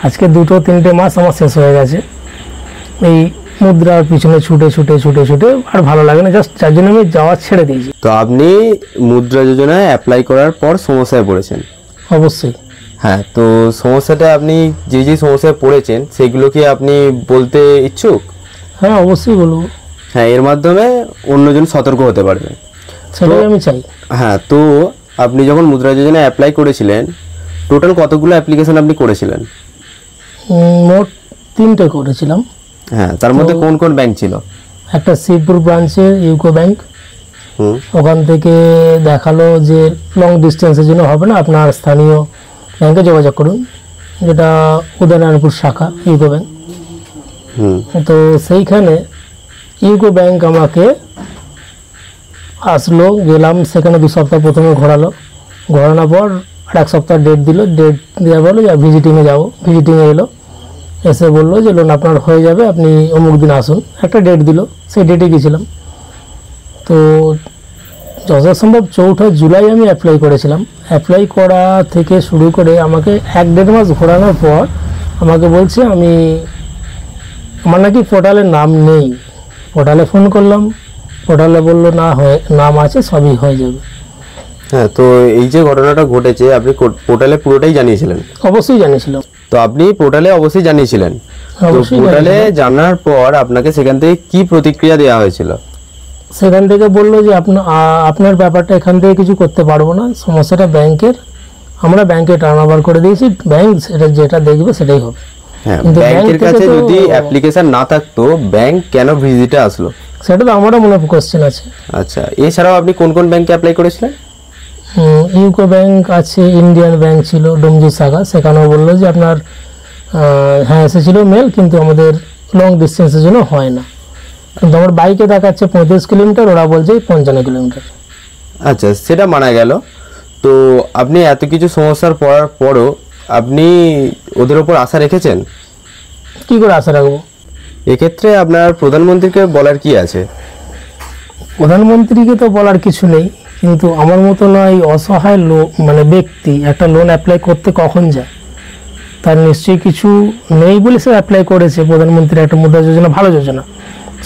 আজকে 2-3 মাস আমার শেষ হয়ে গেছে এই মুদ্রার পিছনে ছুটে ছুটে ছুটে ছুটে, আর ভালো লাগে না, জাস্ট যার জন্য আমি যাওয়া ছেড়ে দিয়েছি। তো আপনি মুদ্রা যোজনায় অ্যাপ্লাই করার পর সমস্যায় পড়েছেন? অবশ্যই। হ্যাঁ, তো সমস্যাটা আপনি যে যে সমস্যায় পড়েছেন সেগুলো কি আপনি বলতে ইচ্ছুক? হ্যাঁ, অবশ্যই বলবো। হ্যাঁ, এর মাধ্যমে অন্যজন সতর্ক হতে পারবে, সেটাই আমি চাই। হ্যাঁ, তো আপনি যখন মুদ্রা যোজনায় অ্যাপ্লাই করেছিলেন, টোটাল কতগুলো অ্যাপ্লিকেশন আপনি করেছিলেন? মোট 3টে করেছিলাম। হ্যাঁ, তার মধ্যে কোন কোন ব্যাংক ছিল? একটা শিবপুর ব্রাঞ্চে ইউকো ব্যাংক, ওখান থেকে দেখালো যে লং ডিস্টেন্সের জন্য হবে না, আপনার স্থানীয় ব্যাংকে যোগাযোগ করুন, যেটা উদয়নারায়ণপুর শাখা ইউকো ব্যাংক। তো সেইখানে ইউকো ব্যাংক আমাকে আসলো, গেলাম সেখানে 2 সপ্তাহ প্রথমে ঘোরানোর পর আর 1 সপ্তাহ ডেট দিল। ডেট দেওয়া বলো যে ভিজিটিংয়ে যাবো। ভিজিটিংয়ে এলো, এসে বললো যে লোন আপনার হয়ে যাবে, আপনি অমুক দিন আসুন। একটা ডেট দিল, সেই ডেটে গেছিলাম। তো যথাসম্ভব 4 জুলাই আমি অ্যাপ্লাই করেছিলাম। অ্যাপ্লাই করা থেকে শুরু করে আমাকে 1-1.5 মাস ঘোরানোর পর আমাকে বলছে আমার নাকি পোর্টালের নাম নেই। পোর্টালে ফোন করলাম, পোর্টালে বললো না, নাম আছে, সবই হয়ে যাবে। হ্যাঁ, তো এই যে ঘটনাটা ঘটেছে আপনি পোর্টালে পুরোটাই জানিয়েছিলেন? অবশ্যই জানিয়েছিলাম। তো আপনি পোর্টালে অবশ্যই জানিয়েছিলেন, তো পোর্টালে জানার পর আপনাকে সেখান থেকে কি প্রতিক্রিয়া দেওয়া হয়েছিল? সেখান থেকে বললো যে আপনার ব্যাপারটা এখান থেকে কিছু করতে পারবো না, সমস্যাটা ব্যাংকের, আমরা ব্যাংকে টার্ন ওভার করে দিয়েছি, ব্যাংক যেটা দেখবে সেটাই হবে। হ্যাঁ, ব্যাংকের কাছে যদি অ্যাপ্লিকেশন না থাকতো ব্যাংক কেন ভিজিটে আসলো? সেটা তো আমারও মনে কোশ্চেন আছে। আচ্ছা, এছাড়াও আপনি কোন কোন ব্যাংকে অ্যাপ্লাই করেছিলেন? ইউকো ব্যাংক আছে, ইন্ডিয়ান ব্যাংক ছিল ডোমজি শাখা, সেখানেও বললো যে আপনার হ্যাঁ এসেছিল মেল, কিন্তু আমাদের লং ডিস্টেন্সের জন্য হয় না। কিন্তু আমার বাইকে দেখাচ্ছে 35 কিলোমিটার, ওরা বলছে 55 কিলোমিটার। আচ্ছা, সেটা মানা গেল। তো আপনি এত কিছু সমস্যার পরও আপনি ওদের ওপর আশা রেখেছেন? কি করে আশা রাখবো? এক্ষেত্রে আপনার প্রধানমন্ত্রীকে বলার কি আছে? প্রধানমন্ত্রীকে তো বলার কিছু নেই, কিন্তু আমার মতো নয় অসহায় ব্যক্তি একটা লোন অ্যাপ্লাই করতে কখন যায়, তার নিশ্চয়ই কিছু নেই বলে সে অ্যাপ্লাই করেছে। প্রধানমন্ত্রীর একটা মুদ্রা যোজনা, ভালো যোজনা,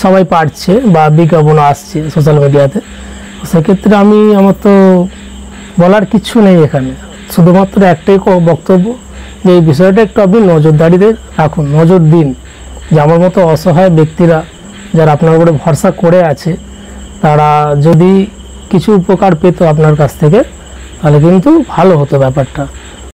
সবাই পাচ্ছে বা বিজ্ঞাপনও আসছে সোশ্যাল মিডিয়াতে। সেক্ষেত্রে আমার তো বলার কিছু নেই এখানে, শুধুমাত্র একটাই বক্তব্য যে এই বিষয়টা একটু আপনি নজরদারিতে রাখুন, নজর দিন, যে আমার মতো অসহায় ব্যক্তিরা যারা আপনার উপরে ভরসা করে আছে, তারা যদি কিছু উপকার পেত আপনার কাছ থেকে, তাহলে কিন্তু ভালো হতো ব্যাপারটা।